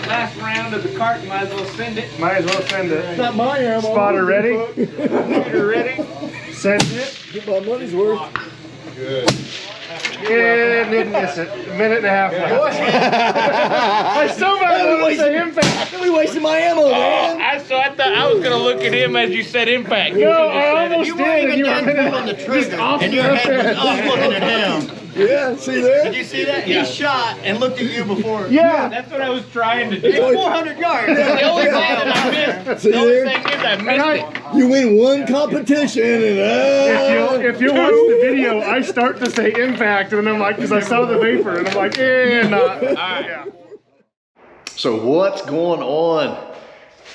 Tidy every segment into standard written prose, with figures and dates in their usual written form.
Last round of the cart, you might as well send it. Might as well send it. It's not my ammo. Spotter ready? You're ready? Send it. Get my money's worth. Good. And didn't miss it. A minute and a half left. I still might want to say impact. We wasted my ammo, man. I thought I was gonna look at him as you said impact. No, I almost You did. weren't And even you were done minute pulling the just trigger, off and the your head was head. up looking at him. Yeah, see there? Did you see that? Yeah. He shot and looked at you before. Yeah. That's what I was trying to do. It's 400 yards. The only thing that I missed. See The only there? thing is I missed it. You win one competition and If you watch the video, I start to say impact, and I'm like, because I saw the vapor, and I'm like, not. All right. Yeah. So what's going on?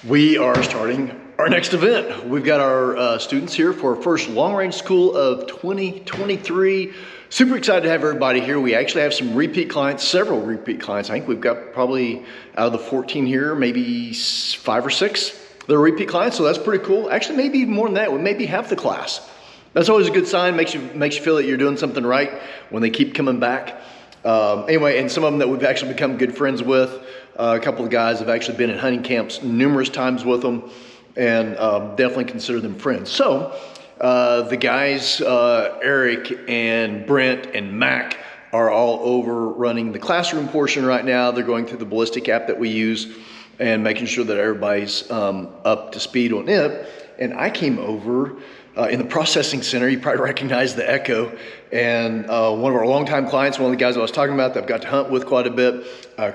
We are starting our next event. We've got our students here for our first long range school of 2023. Super excited to have everybody here. We actually have some repeat clients, several repeat clients. I think we've got probably out of the 14 here, maybe 5 or 6 that are repeat clients. So that's pretty cool. Actually, maybe even more than that, maybe half the class. That's always a good sign. Makes you feel that you're doing something right when they keep coming back. Anyway, and some of them that we've actually become good friends with. A couple of guys have actually been in hunting camps numerous times with them, and definitely consider them friends. So the guys, Eric and Brent and Mac, are all over running the classroom portion right now. They're going through the ballistic app that we use and making sure that everybody's up to speed on it. And I came over in the processing center. You probably recognize the Echo, and one of our longtime clients, one of the guys I was talking about that I've got to hunt with quite a bit,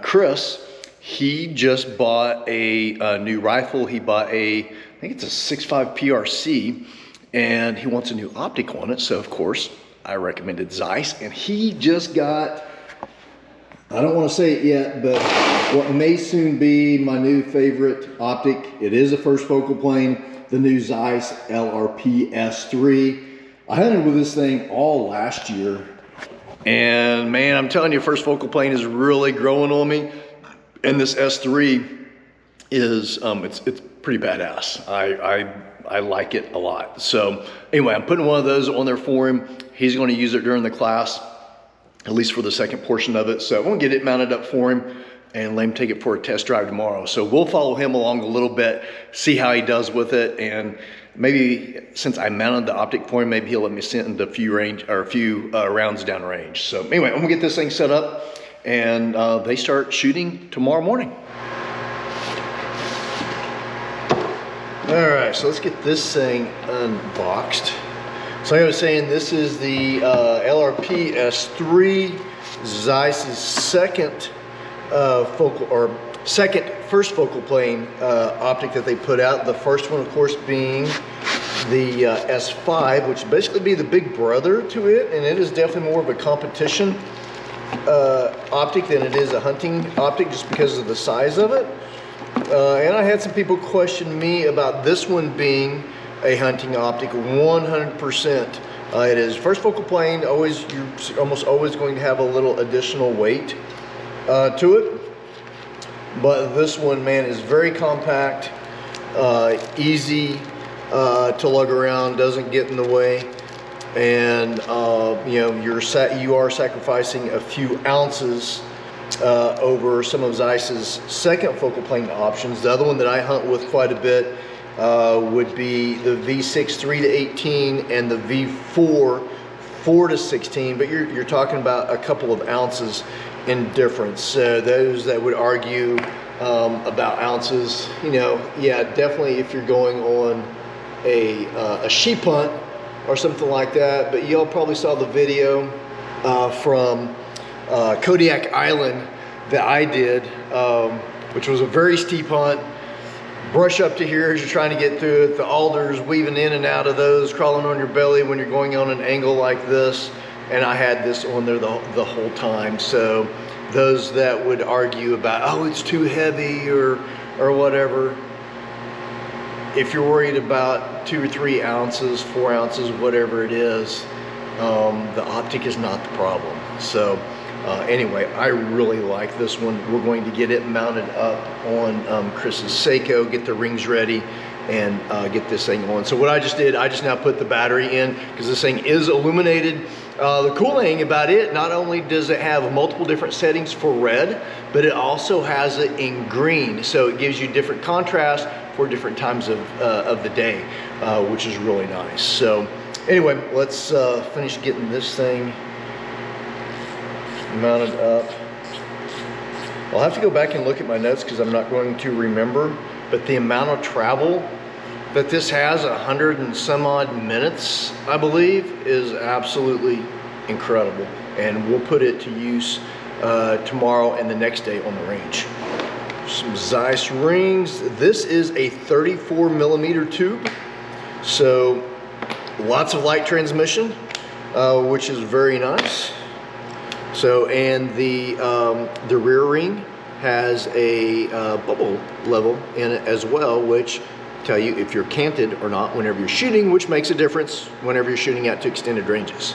Chris, he just bought a new rifle. He bought I think it's a 6.5 PRC, and he wants a new optic on it. So of course I recommended Zeiss, and he just got, I don't want to say it yet, but what may soon be my new favorite optic. It is a first focal plane, the new Zeiss LRP S3. I hunted with this thing all last year, and man, I'm telling you, first focal plane is really growing on me. And this S3 is, it's pretty badass. I like it a lot. So anyway, I'm putting one of those on there for him. He's going to use it during the class, at least for the second portion of it. So I'm going to get it mounted up for him and let him take it for a test drive tomorrow. So we'll follow him along a little bit, see how he does with it, and maybe since I mounted the optic for him, maybe he'll let me send a few rounds down range. So anyway, I'm gonna get this thing set up, and they start shooting tomorrow morning. All right, so let's get this thing unboxed. So like I was saying, this is the LRP S3, Zeiss's second first focal plane optic that they put out. The first one, of course, being the S5, which would basically be the big brother to it, and it is definitely more of a competition optic than it is a hunting optic, just because of the size of it. And I had some people question me about this one being a hunting optic. 100% it is. First focal plane, you're almost always going to have a little additional weight to it, but this one, man, is very compact, easy to lug around, doesn't get in the way, and you know, you are sacrificing a few ounces over some of Zeiss's second focal plane options. The other one that I hunt with quite a bit would be the V6 3-18 and the V4 4-16, but you're talking about a couple of ounces in difference. So those that would argue about ounces, you know, yeah, definitely if you're going on a sheep hunt or something like that. But y'all probably saw the video from Kodiak Island that I did, which was a very steep hunt. Brush up to here as you're trying to get through it, the alders weaving in and out of those, crawling on your belly when you're going on an angle like this. And I had this on there the whole time. So those that would argue about, oh, it's too heavy or whatever, if you're worried about 2 or 3 ounces, 4 ounces, whatever it is, the optic is not the problem. So anyway, I really like this one. We're going to get it mounted up on Chris's Seiko, get the rings ready, and get this thing on. So what I just did, I just now put the battery in, because this thing is illuminated. The cool thing about it, not only does it have multiple different settings for red, but it also has it in green. So it gives you different contrast for different times of the day, which is really nice. So anyway, let's finish getting this thing mounted up. I'll have to go back and look at my notes because I'm not going to remember, but the amount of travel that this has, 100 and some odd minutes, I believe, is absolutely incredible. And we'll put it to use tomorrow and the next day on the range. Some Zeiss rings. This is a 34 millimeter tube. So lots of light transmission, which is very nice. So, and the rear ring has a bubble level in it as well, which tell you if you're canted or not whenever you're shooting, which makes a difference whenever you're shooting out to extended ranges.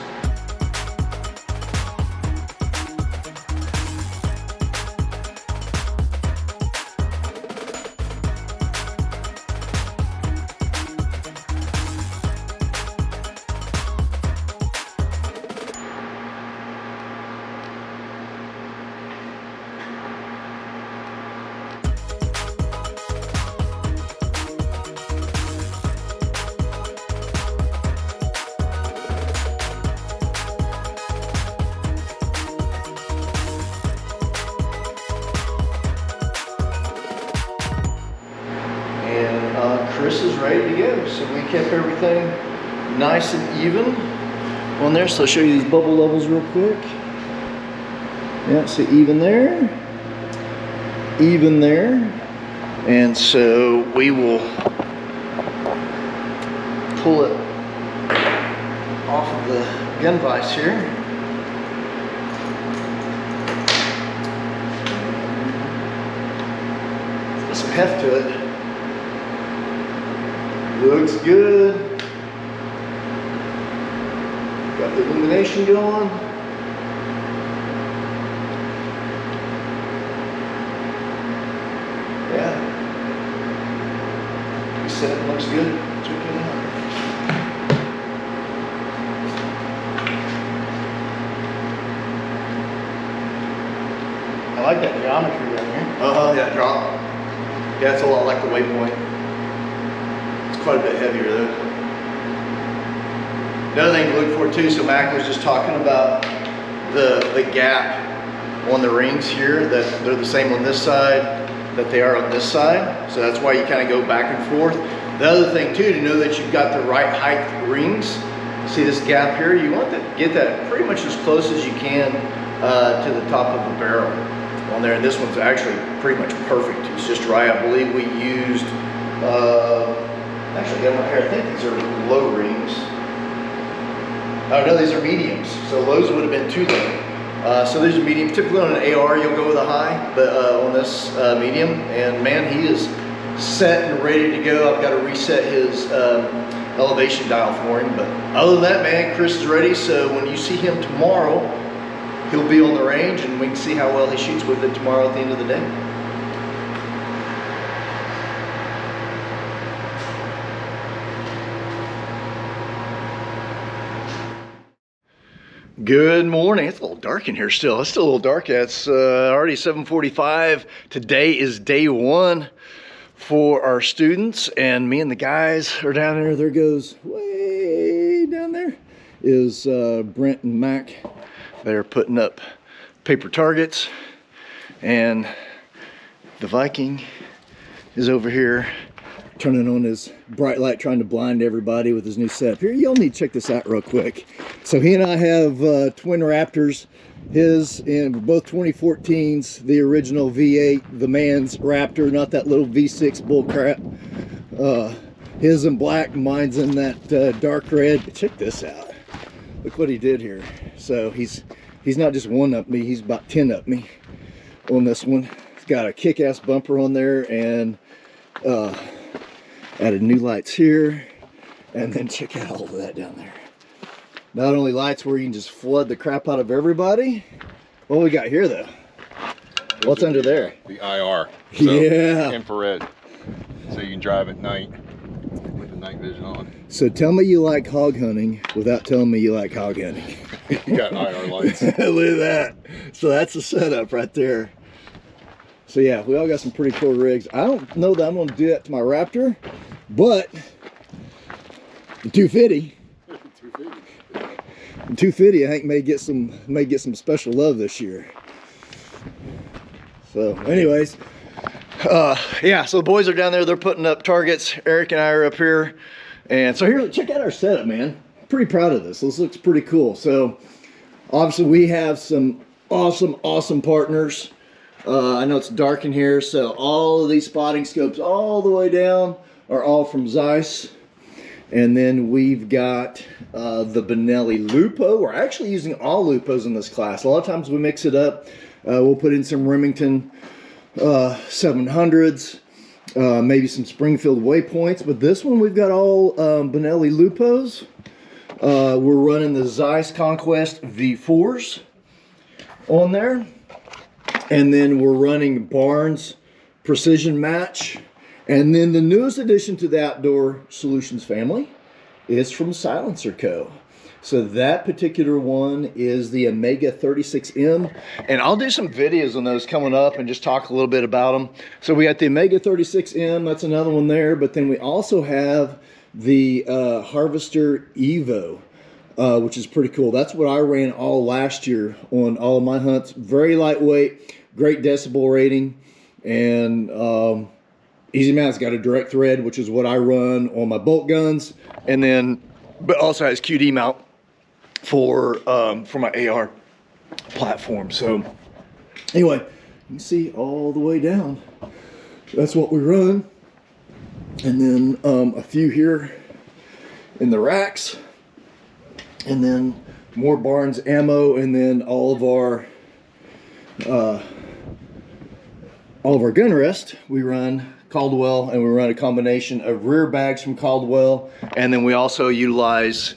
Chris is ready to go. So we kept everything nice and even on there. So I'll show you these bubble levels real quick. Yeah, so even there, and so we will pull it off of the gun vise here. Got some heft to it. Looks good. Got the illumination going. Yeah. You said it looks good. Check it out. I like that geometry down here. That drop. Yeah, it's a lot like the Waypoint. Quite a bit heavier though. Another thing to look for too, so Mac was just talking about the gap on the rings here, that they're the same on this side that they are on this side. So that's why you kind of go back and forth. The other thing too, to know that you've got the right height rings. See this gap here? You want to get that pretty much as close as you can to the top of the barrel on there. And this one's actually pretty much perfect. It's just right. I believe we used actually, got my hair. I think these are low rings. Oh no, these are mediums. So lows would have been too low. So these are mediums. Typically on an AR, you'll go with a high, but on this medium, and man, he is set and ready to go. I've got to reset his elevation dial for him. But other than that, man, Chris is ready. So when you see him tomorrow, he'll be on the range, and we can see how well he shoots with it tomorrow at the end of the day. Good morning. It's a little dark in here still. It's still a little dark. It's already 7:45. Today is day one for our students, and me and the guys are down there. There goes, way down there is Brent and Mac. They're putting up paper targets, and the Viking is over here turning on his bright light, trying to blind everybody with his new setup. Here, y'all need to check this out real quick. So he and I have twin Raptors. His in both 2014s, the original V8, the man's Raptor, not that little V6 bull crap. His in black, mine's in that dark red. But check this out. Look what he did here. So he's not just one up me, he's about 10 up me on this one. He's got a kick-ass bumper on there, and added new lights here, and then check out all of that down there. Not only lights where you can just flood the crap out of everybody. What we got here though? What's under there? The IR. So yeah. infrared. So you can drive at night with keeping night vision on. So tell me you like hog hunting without telling me you like hog hunting. You got IR lights. Look at that. So that's the setup right there. So yeah, we all got some pretty cool rigs. I don't know that I'm going to do that to my Raptor, but the 250. The 250 I think may get some special love this year. So anyways, Yeah, so the boys are down there, they're putting up targets. Eric and I are up here. And so here, check out our setup, man. Pretty proud of this. This looks pretty cool. So obviously we have some awesome partners. I know it's dark in here, so all of these spotting scopes all the way down are all from Zeiss. And then we've got the Benelli Lupo. We're actually using all Lupos in this class. A lot of times we mix it up. We'll put in some Remington 700s, maybe some Springfield Waypoints, but this one we've got all Benelli Lupos. We're running the Zeiss Conquest V4s on there, and then we're running Barnes Precision Match, and then the newest addition to the Outdoor Solutions family is from Silencer Co. So that particular one is the Omega 36M, and I'll do some videos on those coming up and just talk a little bit about them. So we got the Omega 36M, that's another one there, but then we also have the Harvester Evo, which is pretty cool. That's what I ran all last year on all of my hunts. Very lightweight, great decibel rating, and easy mount's got a direct thread, which is what I run on my bolt guns, and then but also has QD mount for my AR platform. So anyway, you can see all the way down. That's what we run. And then a few here in the racks. And then more Barnes ammo, and then all of our gun rest we run Caldwell, and we run a combination of rear bags from Caldwell, and then we also utilize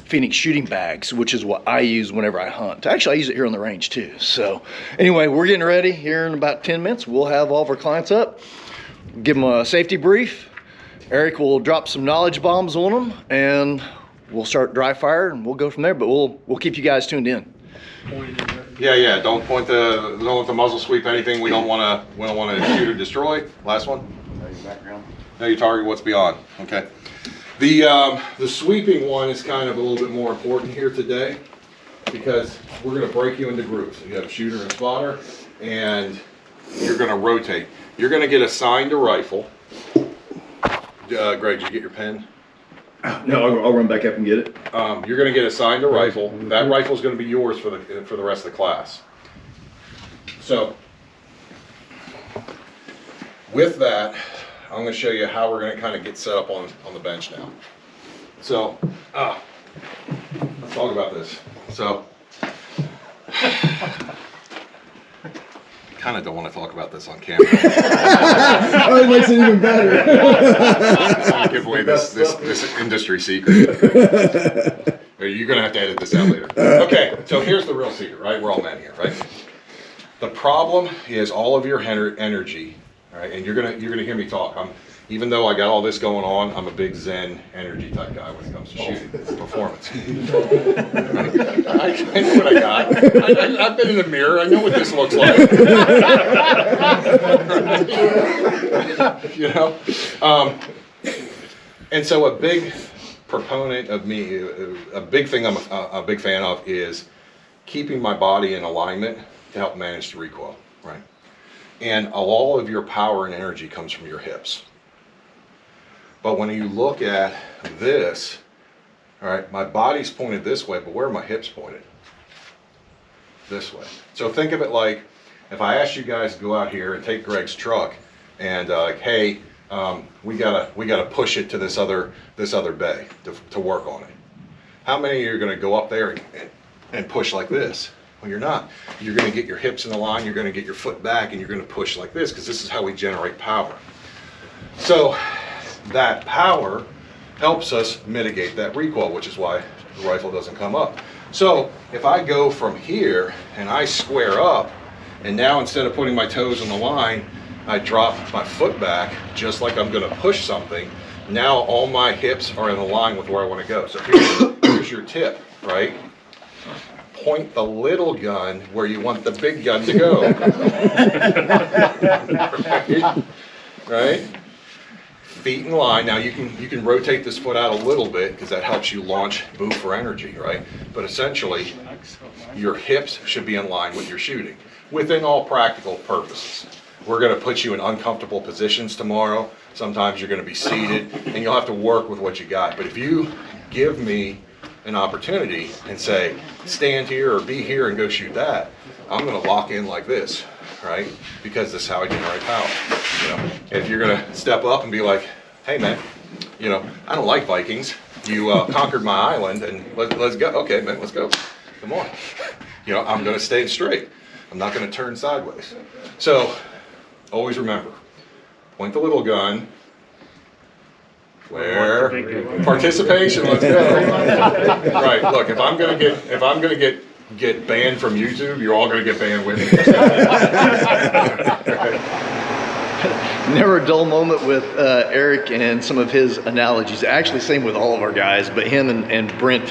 Phoenix shooting bags, which is what I use whenever I hunt. Actually, I use it here on the range too. So anyway, we're getting ready. Here in about 10 minutes, we'll have all of our clients up, give them a safety brief. Eric will drop some knowledge bombs on them, and we'll start dry fire, and we'll go from there, but we'll keep you guys tuned in. Yeah. Don't let the muzzle sweep anything. We don't want to shoot or destroy. Last one. Know your target. What's beyond. Okay. The sweeping one is kind of a little bit more important here today, because we're going to break you into groups. You have a shooter and spotter, and you're going to rotate. You're going to get assigned a rifle. Greg, did you get your pen? No, I'll run back up and get it. You're going to get assigned a rifle. That rifle is going to be yours for the rest of the class. So, with that, I'm going to show you how we're going to kind of get set up on the bench now. So, let's talk about this. So, kind of don't want to talk about this on camera. Oh, it makes it even better. I don't want to give away this industry secret. You're going to have to edit this out later. Okay, so here's the real secret, right? We're all men here, right? The problem is all of your energy, right? And you're gonna hear me talk. Even though I got all this going on, I'm a big Zen energy type guy when it comes to shooting. It's performance. I know what I got. I've been in the mirror. I know what this looks like. You know? And so a big proponent of me, a big thing I'm a big fan of is keeping my body in alignment to help manage the recoil, right? And all of your power and energy comes from your hips. But when you look at this, all right, my body's pointed this way, but where are my hips pointed? This way. So think of it like, if I asked you guys to go out here and take Greg's truck and like, hey, we gotta push it to this other bay to work on it. How many of you are gonna go up there and push like this? Well, you're not. You're gonna get your hips in the line, you're gonna get your foot back, and you're gonna push like this, because this is how we generate power. So that power helps us mitigate that recoil, which is why the rifle doesn't come up. So if I go from here and I square up, and now instead of putting my toes on the line, I drop my foot back just like I'm going to push something, Now all my hips are in line with where I want to go. So here's your tip, right? Point the little gun where you want the big gun to go. Right? Feet in line. Now you can rotate this foot out a little bit because that helps you launch, move for energy, right? But essentially, your hips should be in line with your shooting within all practical purposes. We're going to put you in uncomfortable positions tomorrow. Sometimes you're going to be seated and you'll have to work with what you got. But if you give me an opportunity and say, stand here or be here and go shoot that, I'm going to lock in like this, right? Because this is how I generate power. You know, if you're going to step up and be like, hey man, you know, I don't like Vikings. You conquered my island and let's go. Okay, man, let's go. Come on. You know, I'm going to stay straight. I'm not going to turn sideways. So always remember, point the little gun. Where? Participation, let's go. Right, look, if I'm gonna get banned from YouTube, you're all gonna get banned with me. Never a dull moment with Eric and some of his analogies. Actually, same with all of our guys, but him and Brent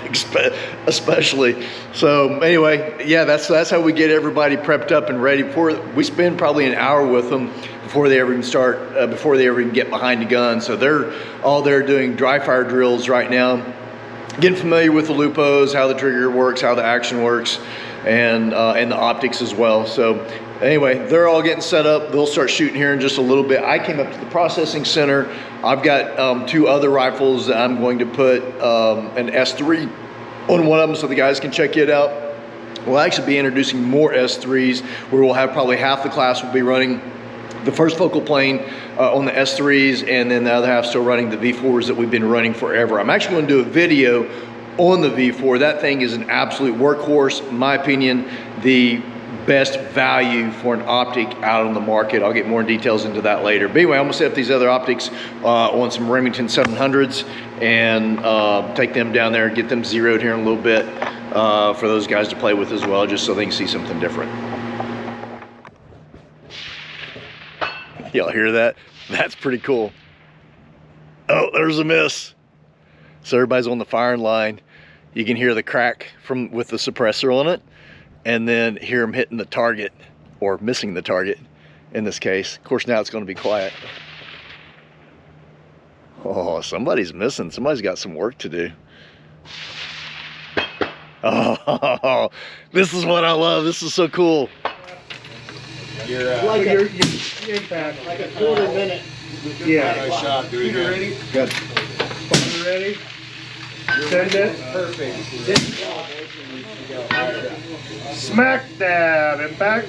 especially. So anyway, yeah, that's how we get everybody prepped up and ready. We spend probably an hour with them before they ever even start, before they ever even get behind the gun. So they're all there doing dry fire drills right now, getting familiar with the lupos, how the trigger works, how the action works, and the optics as well. So anyway, they're all getting set up. They'll start shooting here in just a little bit. I came up to the processing center. I've got 2 other rifles that I'm going to put an S3 on one of them so the guys can check it out. We'll actually be introducing more S3s where we'll have probably half the class will be running the first focal plane on the S3s, and then the other half still running the V4s that we've been running forever. I'm actually going to do a video on the V4. That thing is an absolute workhorse. In my opinion, the best value for an optic out on the market. I'll get more details into that later. But anyway, I'm gonna set up these other optics on some Remington 700s and take them down there and get them zeroed here in a little bit for those guys to play with as well, just so they can see something different. Y'all hear that? That's pretty cool. Oh, there's a miss. So everybody's on the firing line. You can hear the crack with the suppressor on it, and then hear them hitting the target, or missing the target in this case. Of course, now it's going to be quiet. Oh, somebody's missing. Somebody's got some work to do. Oh, this is what I love. This is so cool. You're Like your impact. like a quarter minute. Yeah. Nice shot, dude. You ready? Good. You ready? Send it. Perfect. Smack dab. Impact.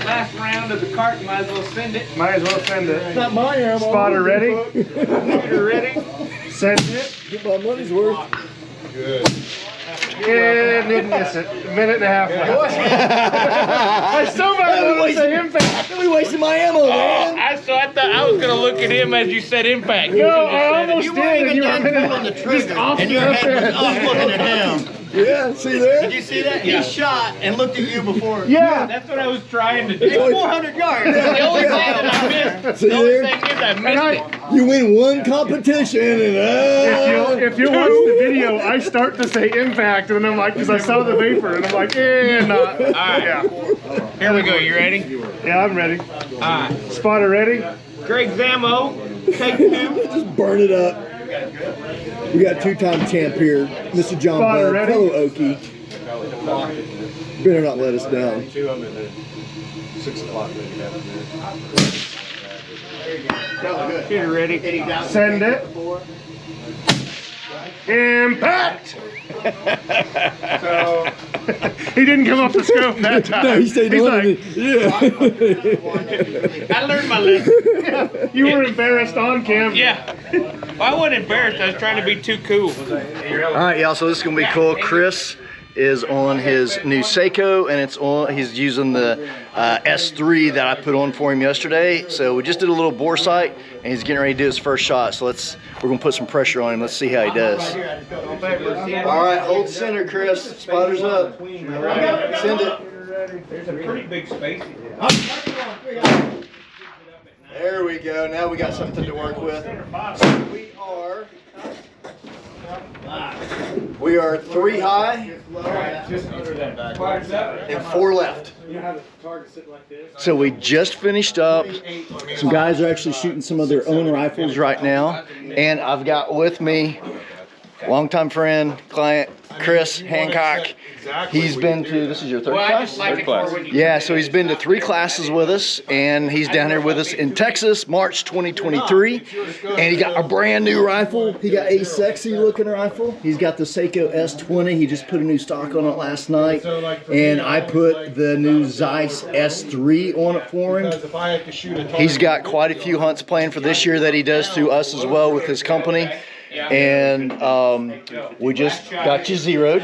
Last round of the cart, you might as well send it. Might as well send it. Not my ammo. Spotter ready? Shooter ready? Send it. Get my money's worth. Good. Yeah, didn't miss it. A minute and a half left. I still might want to say impact. We wasted my ammo, man. I thought I was gonna look at him as you said impact. No, I almost You did. weren't and even you were done pulling the trigger, off and your the head was up looking at him. Yeah, see there? Did you see that? He shot and looked at you before. Yeah. That's what I was trying to do. It's 400 yards. The only thing that I missed, See the only there? thing is I missed it. You win one competition and If you watch the video, I start to say impact, and then I'm like, because I saw the vapor, and I'm like, not. All right, Yeah. here we go. You ready? Yeah, I'm ready. All right. Spotter ready? Greg's ammo. Take 2. just burn it up. We got 2-time champ here, Mr. John Spotter Bud, ready? fellow Okie. Better not let us down. Shooter ready. Send it. Impact! So, he didn't come off the scope that time. No, he stayed He's on like, it. Yeah. I learned my lesson. you were embarrassed on camera. Yeah. Well, I wasn't embarrassed. I was trying to be too cool. All right, y'all, so this is gonna be cool. Chris is on his new Seiko, and he's using the S3 that I put on for him yesterday. So we just did a little bore sight, and he's getting ready to do his first shot. So we're gonna put some pressure on him. Let's see how he does. All right, hold center, Chris. Spotter's up. Send it. There's a pretty big space. There we we go. Now we got something to work with. So we are 3 high and 4 left. So we just finished up. Some guys are actually shooting some of their own rifles right now. And I've got with me longtime friend, client, Chris Hancock. He's been to, this is your third class? Third class. Yeah, so he's been to 3 classes with us, and he's down here with us in Texas, March 2023. And he got a brand new rifle. He got a sexy looking rifle. He's got the Seiko S20. He just put a new stock on it last night. And I put the new Zeiss S3 on it for him. He's got quite a few hunts planned for this year that he does through us as well with his company. And we just got you zeroed.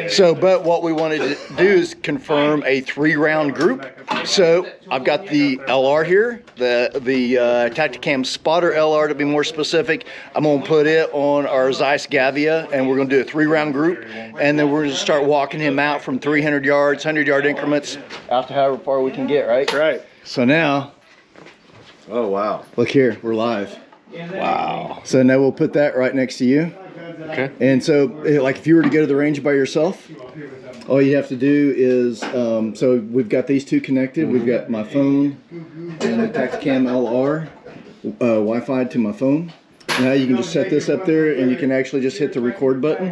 So, but what we wanted to do is confirm a 3-round group. So I've got the LR here, the Tacticam Spotter LR to be more specific. I'm gonna put it on our Zeiss Gavia, and we're gonna do a 3-round group, and then we're gonna start walking him out from 300 yards, 100-yard increments, out to however far we can get. Right. Right. So now, Oh, wow. look here, we're live. Wow. So now we'll put that right next to you. Okay. And so, like, if you were to go to the range by yourself, all you have to do is, so we've got these two connected. We've got my phone and the Tacticam LR Wi-Fi to my phone. Now you can just set this up there, and you can actually just hit the record button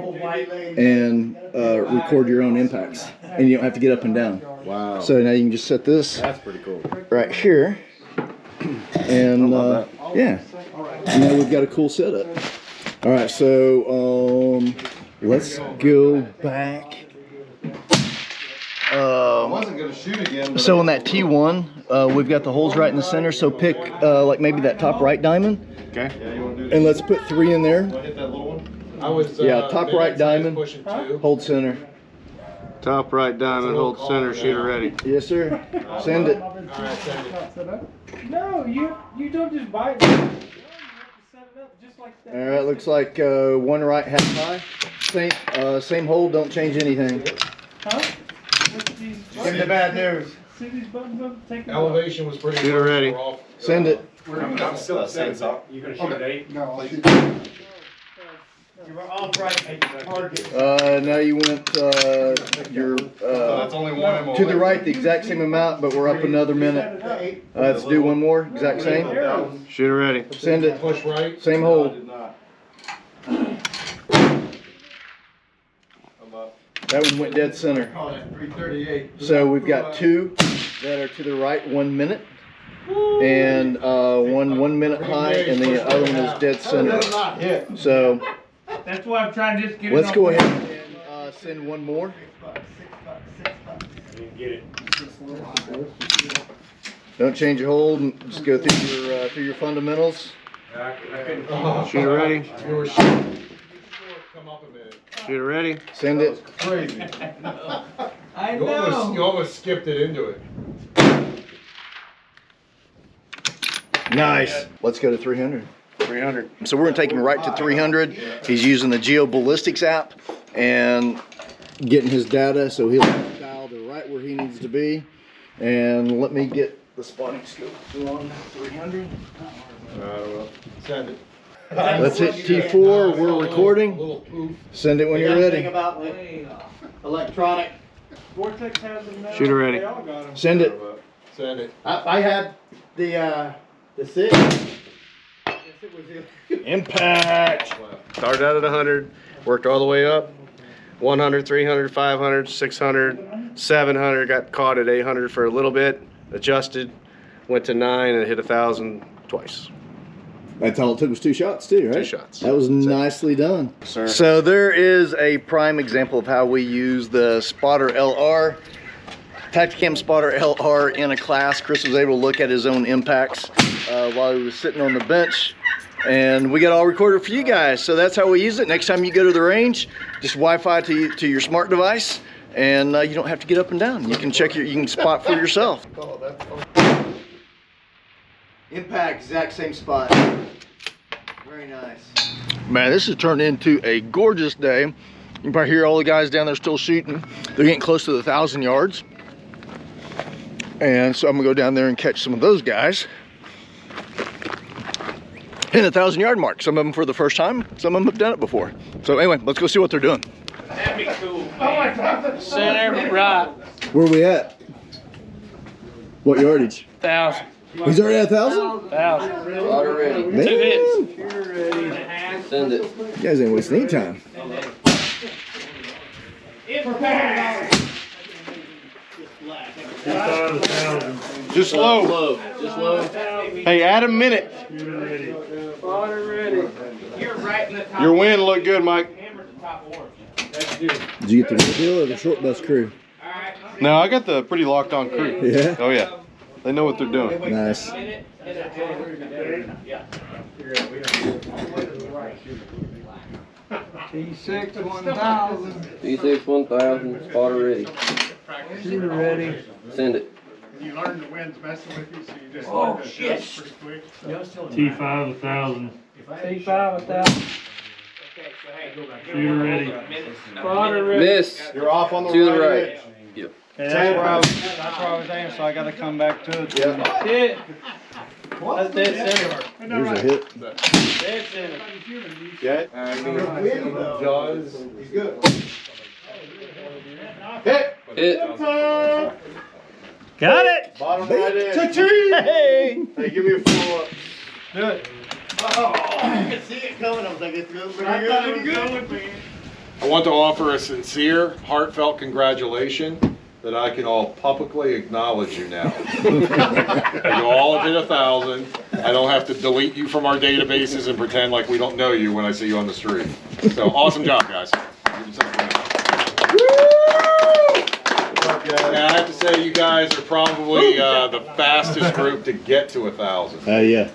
and record your own impacts, and you don't have to get up and down. Wow. So now you can just set this That's pretty cool. right here, and yeah. And now we've got a cool setup. All right, so let's go back. Wasn't going to shoot again. So on that T1, we've got the holes right in the center. So pick like maybe that top right diamond, Okay. And let's put 3 in there. Hit that little one. I was Yeah, top right diamond. pushing 2. Hold center. Top right diamond, hold center, shooter ready. Yes, sir. Send it. All right, send it. No, you don't just buy it. You have to set it up just like that. All right, looks like 1 right, half high. Same hold, don't change anything. Huh? These Give me the bad news. See these buttons up? Take them off. Elevation was pretty Shooter good. ready. We're off. Send it. I'm still at 6. You gonna shoot at 8? You were off right target. Now you went your That's only one to the right, the exact same amount, but we're up another minute. Let's do 1 more, exact same. Shooter ready. Send it. Push right. Same hold. That one went dead center. 338. So we've got 2 that are to the right, 1 minute, and one 1 minute high, and the other one is dead center. So That's why I'm trying to just get it let's on go paper. ahead and send 1 more. Get it. Don't change your hold, and just go through your fundamentals. Shooter ready. You were shooting. Come up a minute. Shooter ready. Send it. Crazy. I You know. almost skipped it into it. Nice. Let's go to 300. 300. So we're gonna take him right to 300. He's using the Geo Ballistics app, and Getting his data, so he'll dial to right where he needs to be. And let me get the spotting scope on 300. Send it. Let's hit T4. We're recording. Little poof. Send it when you're Think ready. about electronic. Vortex has them now. Shooter ready. They all got them. Send it. Send it. I had the 6. Impact. Started out at 100, worked all the way up. 100, 300, 500, 600, 700, got caught at 800 for a little bit, adjusted, went to 9 and hit 1,000 twice. That's all it took was 2 shots too, right? 2 shots. That was nicely done. Sir. so there is a prime example of how we use the Spotter LR, Tacticam Spotter LR in a class. Chris was able to look at his own impacts while he was sitting on the bench, and we got all recorded for you guys. So that's how we use it. Next time you go to the range, just Wi-Fi to your smart device, and you don't have to get up and down. You can you can spot for yourself. Impact, exact same spot. Very nice. Man, this has turned into a gorgeous day. You can probably hear all the guys down there still shooting. They're getting close to the 1,000 yards. And so I'm gonna go down there and catch some of those guys. hitting the 1,000-yard mark. Some of them for the first time, some of them have done it before. So anyway, let's go see what they're doing. That'd be cool. Center, right. Where we at? What yardage? 1,000. He's already at 1,000? 1,000. Water ready. Two Man, hits. Send it. you guys ain't wasting any time. Just low. Low. Just low. Hey, add a minute. Water ready. You're right in the top. Your wind looked good, Mike. Hammer's the top orange. Did you get the real deal or the short bus crew? No, I got the pretty locked on crew. Yeah? Oh yeah. They know what they're doing. Nice. T6 1000. Water ready. Shooter ready. Send it. You learn the wind's messing with you, so you just Oh, learn to shit. adjust pretty quick. T5 1,000. T5 1,000. Shooter ready. Water ready. Miss. You're off on To the right. Yep. That's where I was aiming, so I gotta come back to it. Yeah. Hit. That's dead center. Here's a hit. Dead center. Okay. He's good. Hit. Got it! Bottom right in. Hey! Hey, give me a follow-up. Do it. I could see it coming. I was like, it's good. Pretty good. I want to offer a sincere, heartfelt congratulations that I can all publicly acknowledge you now. You all have hit 1,000. I don't have to delete you from our databases and pretend like we don't know you when I see you on the street. So awesome job, guys. Now, I have to say, you guys are probably the fastest group to get to 1,000. Yeah.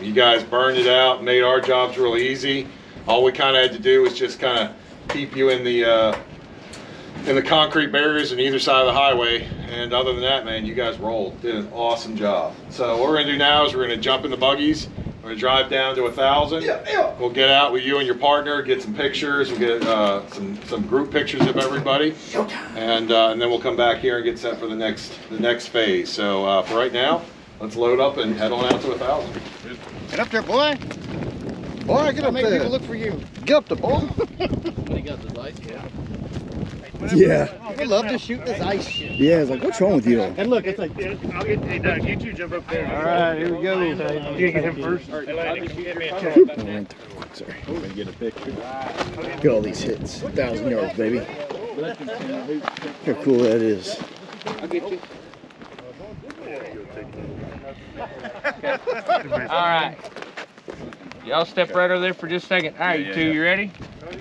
You guys burned it out, made our jobs really easy. All we kind of had to do was just kind of keep you in the concrete barriers on either side of the highway. And other than that, man, you guys rolled. Did an awesome job. So what we're gonna do now is we're gonna jump in the buggies. We're gonna drive down to 1,000. We'll get out with you and your partner, get some pictures. We'll get some group pictures of everybody, and then we'll come back here and get set for the next phase. So for right now, let's load up and head on out to 1,000. Get up there, boy. Boy, get up there. Make people look for you. Get up there, boy. When he got the lights. Yeah. I love to shoot this ice shit. Yeah, it's like, what's wrong with you? And look, it's like, I'll get, hey Doug, you two jump up there. All right, here we go. You gotta get him first. Sorry. I'm gonna get a picture. Look at all these hits. 1,000 yards, baby. Look how cool that is. I'll get you. All right. Y'all step right over there for just a second. All right, you two, you ready?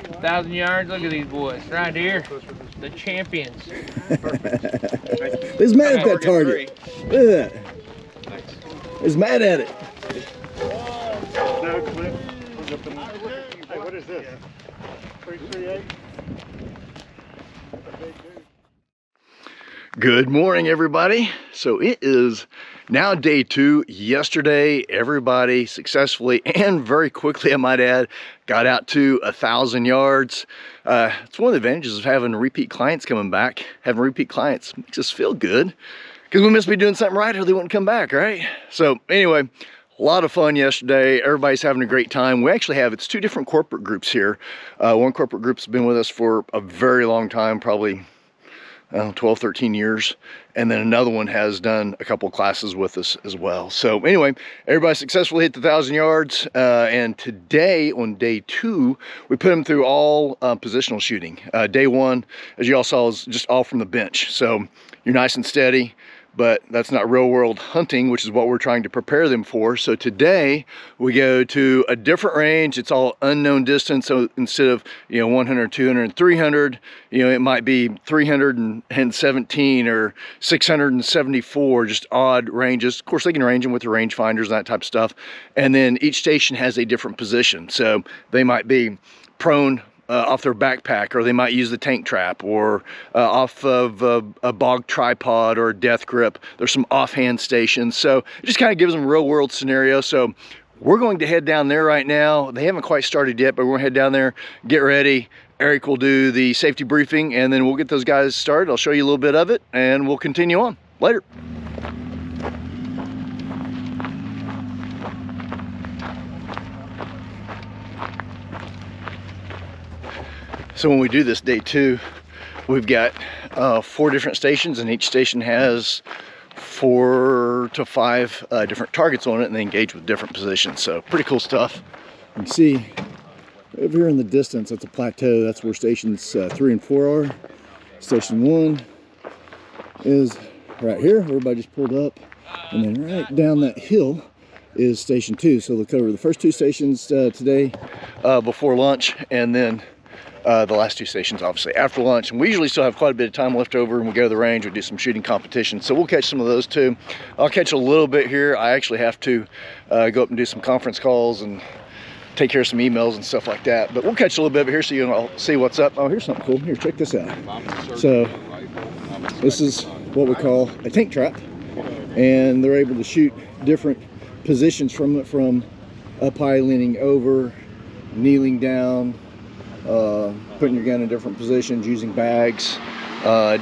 1,000 yards. Look at these boys right here. The champions. He's mad at that target. Look at that. He's mad at it. No, Cliff. Hey, what is this? 338? Good morning, everybody. So it is now day 2. Yesterday, everybody successfully and very quickly, I might add, got out to 1,000 yards. It's one of the advantages of having repeat clients coming back. Having repeat clients makes us feel good because we must be doing something right or they wouldn't come back, right? So anyway, a lot of fun yesterday. Everybody's having a great time. We actually have, it's 2 different corporate groups here. One corporate group's been with us for a very long time, probably 12, 13 years. And then another one has done a couple classes with us as well. So anyway, everybody successfully hit the 1,000 yards. And today on day 2, we put them through all positional shooting. Day 1, as you all saw, is just all from the bench. So you're nice and steady, but that's not real world hunting, which is what we're trying to prepare them for. So today we go to a different range. It's all unknown distance. So instead of, 100, 200, 300, it might be 317 or 674, just odd ranges. Of course, they can range them with the rangefinders and that type of stuff. And then each station has a different position. So they might be prone off their backpack, or they might use the tank trap, or off of a bog tripod or a death grip. There's some offhand stations. So it just kind of gives them a real world scenario. So we're going to head down there right now. They haven't quite started yet, but we're gonna head down there, get ready. Eric will do the safety briefing, and then we'll get those guys started. I'll show you a little bit of it, and we'll continue on. Later. So when we do this day 2, we've got 4 different stations, and each station has 4 to 5 different targets on it, and they engage with different positions. So pretty cool stuff. You can see over here in the distance, that's a plateau. That's where stations 3 and 4 are. Station 1 is right here. Everybody just pulled up. And then right down that hill is station 2. So they'll cover the first 2 stations today before lunch, and then the last 2 stations obviously after lunch. And we usually still have quite a bit of time left over, and we go to the range, we do some shooting competitions. So we'll catch some of those too. I'll catch a little bit here. I actually have to go up and do some conference calls and take care of some emails and stuff like that. But we'll catch a little bit here so you can all see what's up. Oh, here's something cool. Here, check this out. So this is what we call a tank trap, and they're able to shoot different positions from it, from up high, leaning over, kneeling down, putting your gun in different positions, using bags,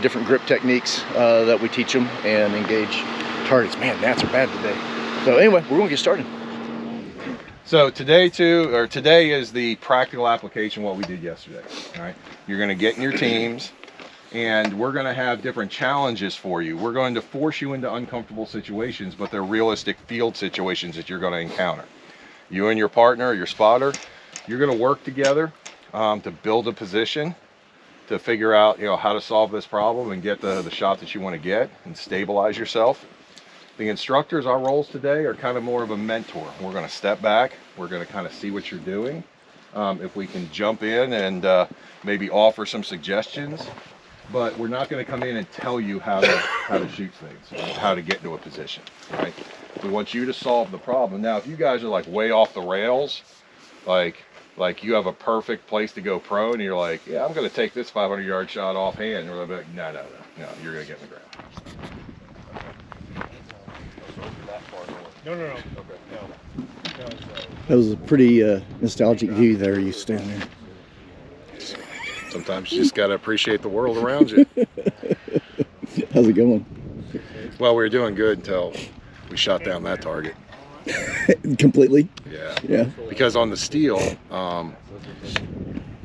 different grip techniques that we teach them, and engage targets. Man, gnats are bad today. So anyway, we're gonna get started. So today is the practical application of what we did yesterday. All right, you're going to get in your teams, and we're going to have different challenges for you. We're going to force you into uncomfortable situations, but they're realistic field situations that you're going to encounter. You and your partner, or your spotter, you're going to work together to build a position, to figure out how to solve this problem and get the shot that you want to get and stabilize yourself. The instructors, our roles today are kind of more of a mentor. We're going to step back. We're going to kind of see what you're doing. If we can jump in and maybe offer some suggestions, but we're not going to come in and tell you how to shoot things, how to get into a position, right? We want you to solve the problem. Now, if you guys are like way off the rails, like you have a perfect place to go prone, and you're like, yeah, I'm going to take this 500-yard shot offhand, and we're like, no, you're going to get in the ground. No. Okay. That was a pretty nostalgic view there. You stand there. Sometimes you just got to appreciate the world around you. How's it going? Well, we were doing good until we shot down that target. Completely? Yeah. Because on the steel,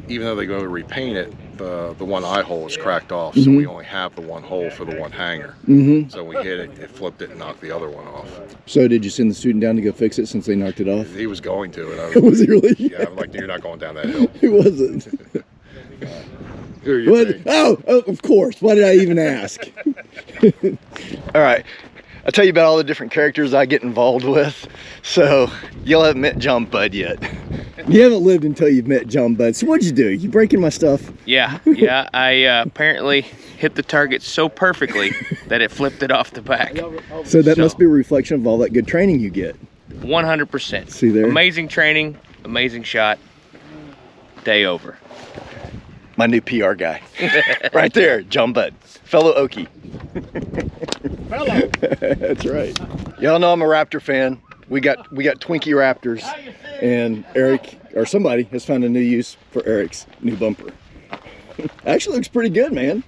even though they go to repaint it, the one eye hole is cracked off, so we only have the one hole for the one hanger. So we hit it, it flipped it, and knocked the other one off. So did you send the student down to go fix it since they knocked it off? He was going to, and I Was he really? Yeah, I'm like, you're not going down that hill. He wasn't. Who are you think? Oh, of course. Why did I even ask? All right, I'll tell you about all the different characters I get involved with. So y'all haven't met John Budd yet. You haven't lived until you've met John Budd. So what'd you do? You breaking my stuff? Yeah. I apparently hit the target so perfectly that it flipped it off the back. So that must be a reflection of all that good training you get. 100%. See there? Amazing training, amazing shot. Day over. My new PR guy. Right there, John Budd, fellow Okie. That's right. Y'all know I'm a Raptor fan. We got Twinkie Raptors, and Eric, or somebody, has found a new use for Eric's new bumper. Actually looks pretty good, man.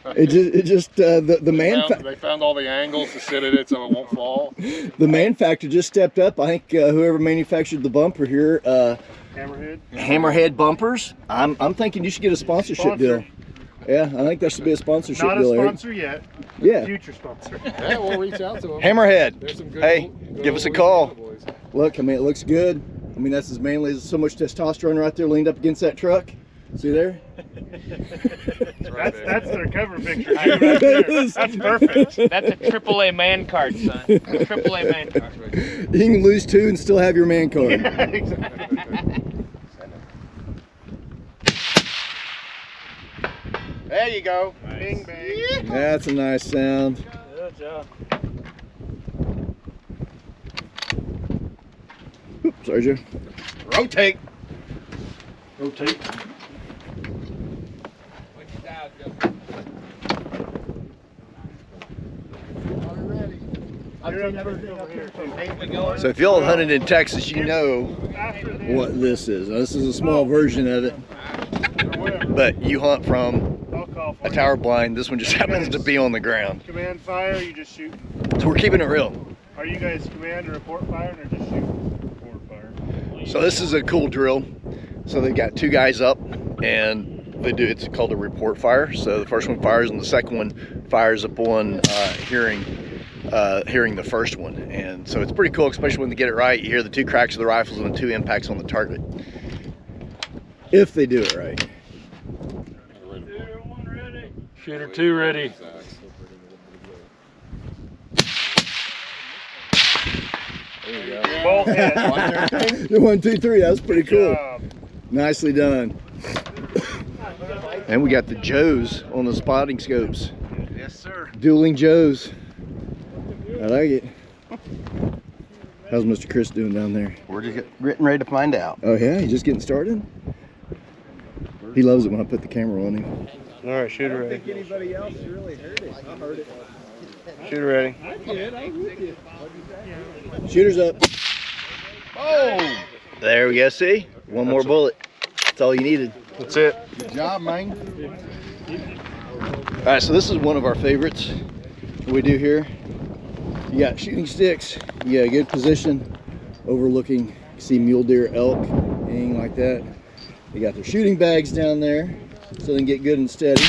Right. It just the man. They found all the angles to sit at it so it won't fall. The man factor just stepped up. I think whoever manufactured the bumper here, Hammerhead Bumpers. I'm thinking you should get a sponsorship deal. Yeah, I think that should be a sponsorship deal. Not a sponsor yet. Yeah. Future sponsor. Yeah, we'll reach out to them. Hammerhead. Hey, give us a call. Look, I mean, it looks good. I mean, that's as manly as so much testosterone right there leaned up against that truck. See there? That's their cover picture. Right there. That's perfect. That's a AAA man card, son. A AAA man card. You can lose 2 and still have your man card. Yeah, exactly. There you go. Nice. Bing bang. That's a nice sound. Good job. Oops, sorry, Joe. Rotate. Rotate. So if y'all have hunted in Texas, you know What this is. Now, this is a small version of it. but you hunt from a tower blind. This one just happens to be on the ground. Command fire, or you just shoot? So we're keeping it real. Are you guys command or report firing, or just shoot? Report fire. So this is a cool drill. So they've got 2 guys up, and they do. It's called a report fire. So the first one fires, and the second one fires upon hearing the first one. And so it's pretty cool, especially when they get it right. You hear the 2 cracks of the rifles and the 2 impacts on the target. If they do it right. Shooter 2 ready. There you go. Both hit. 1, 2, 3. That was pretty cool. Nicely done. And we got the Joes on the spotting scopes. Yes, sir. Dueling Joes. I like it. How's Mr. Chris doing down there? We're just getting ready to find out. Oh yeah, he's just getting started? He loves it when I put the camera on him. All right, shooter ready. I don't think anybody else really heard it. I heard it. Shooter ready. I did. I was with you. Shooter's up. Oh! There we go, see? One more bullet. That's all you needed. That's it. Good job, man. All right, so this is one of our favorites we do here. You got shooting sticks. You got a good position overlooking, you see mule deer, elk, anything like that. They got their shooting bags down there so they can get good and steady.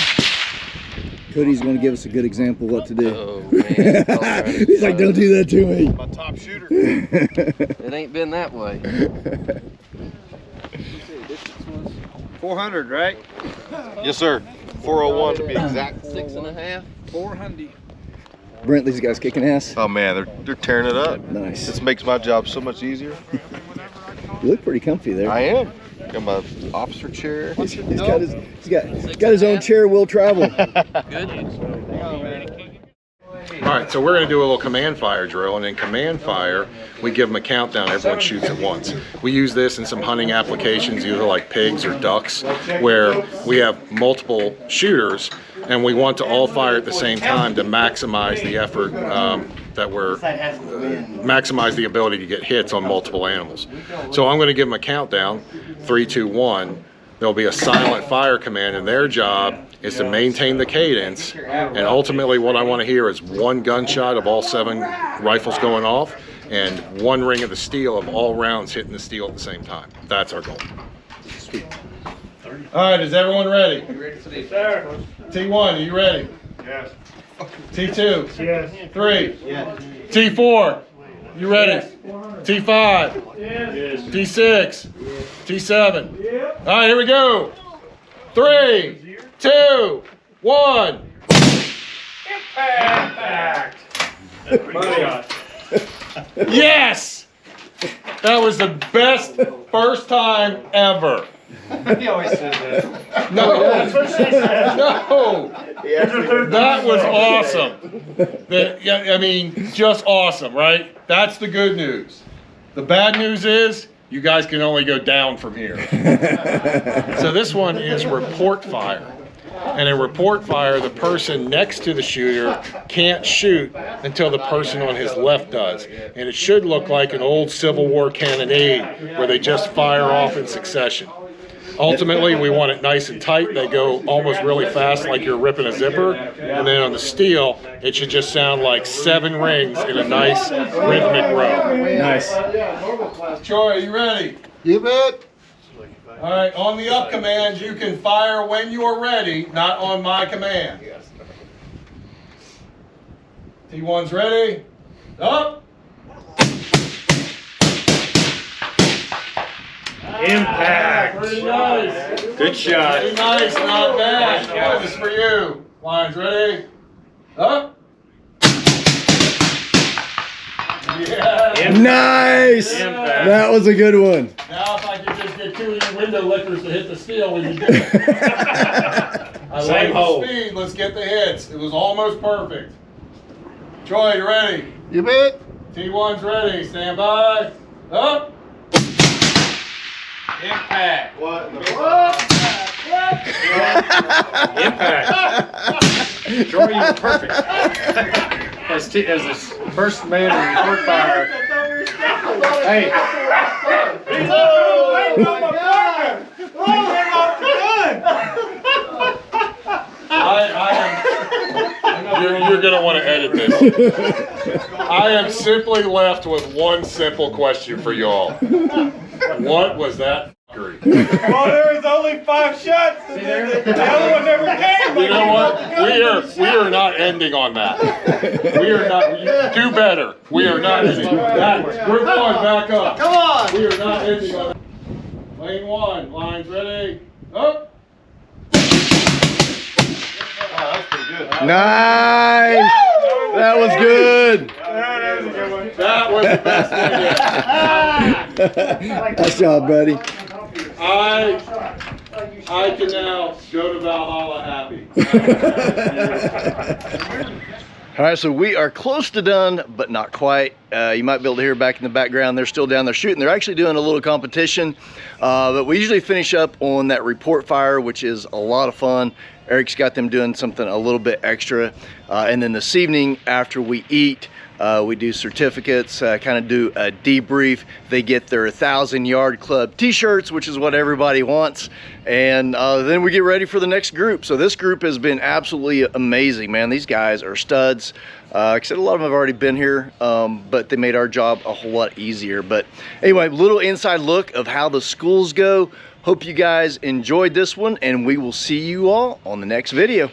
Cody's going to give us a good example of what to do. Oh, man. He's like, don't do that to me. My top shooter. It ain't been that way. 400, right? Yes, sir. 401 to be exact. 6.5. 400. Brent, these guys kicking ass. Oh man, they're tearing it up. Nice. This makes my job so much easier. You look pretty comfy there. I am. Got my officer chair. He's got his own chair, will travel. All right, so we're going to do a little command fire drill, and in command fire, we give them a countdown. Everyone shoots at once. We use this in some hunting applications, either like pigs or ducks, where we have multiple shooters, and we want to all fire at the same time to maximize the effort maximize the ability to get hits on multiple animals. So I'm going to give them a countdown, 3, 2, 1. There'll be a silent fire command, and their job is to maintain the cadence, and ultimately what I want to hear is 1 gunshot of all 7 rifles going off and 1 ring of the steel of all rounds hitting the steel at the same time. That's our goal. Sweet. All right, is everyone ready? Sir. T1, are you ready? Yes. T2? Yes. 3? Yes. T4? You ready? Yes. T5? Yes. T6? T7? All right, here we go. 3, 2, 1. Impact. Yes! That was the best first time ever. He always says that. No, That's what she said. no, that was awesome. I mean, just awesome, right? That's the good news. The bad news is you guys can only go down from here. So this one is report fire. And in report fire, the person next to the shooter can't shoot until the person on his left does. And it should look like an old Civil War cannonade where they just fire off in succession. Ultimately, we want it nice and tight. They go almost really fast like you're ripping a zipper. And then on the steel, it should just sound like 7 rings in a nice rhythmic row. Nice. Troy, are you ready? You bet. All right, on the up command, you can fire when you are ready, not on my command. T1's ready. Up. Impact. Pretty nice. Good shot. Pretty nice, not bad. This is for you. Lions ready. Up. Yeah. Nice. Impact. That was a good one. Now if I could just get 2 of you window lickers to hit the steel when you do it. I like the speed. Let's get the hits. It was almost perfect. Troy, you ready? You bet. T1's ready. Stand by. Up. Impact. What? Impact. Troy, you were perfect. As the first man in report fire. Hey. You're going to want to edit this. I am simply left with one simple question for y'all. What was that Great. Well, there was only 5 shots. And the other one never came. You know what? We are not ending on that. We are not. Do better. We are not ending. Group 1, back up. Come on. We are not ending on that. Lane 1, lines ready. Up. Nice. That was good. That was the best one yet. Nice job, buddy. I can now go to Valhalla happy. All right, so we are close to done, but not quite. You might be able to hear back in the background, they're still down there shooting. They're actually doing a little competition, but we usually finish up on that report fire, which is a lot of fun. Eric's got them doing something a little bit extra. And then this evening, after we eat, we do certificates, kind of do a debrief. They get their 1,000-yard club t-shirts, which is what everybody wants. And then we get ready for the next group. So this group has been absolutely amazing, man. These guys are studs. Like I said, a lot of them have already been here, but they made our job a whole lot easier. But anyway, little inside look of how the schools go. Hope you guys enjoyed this one, and we will see you all on the next video.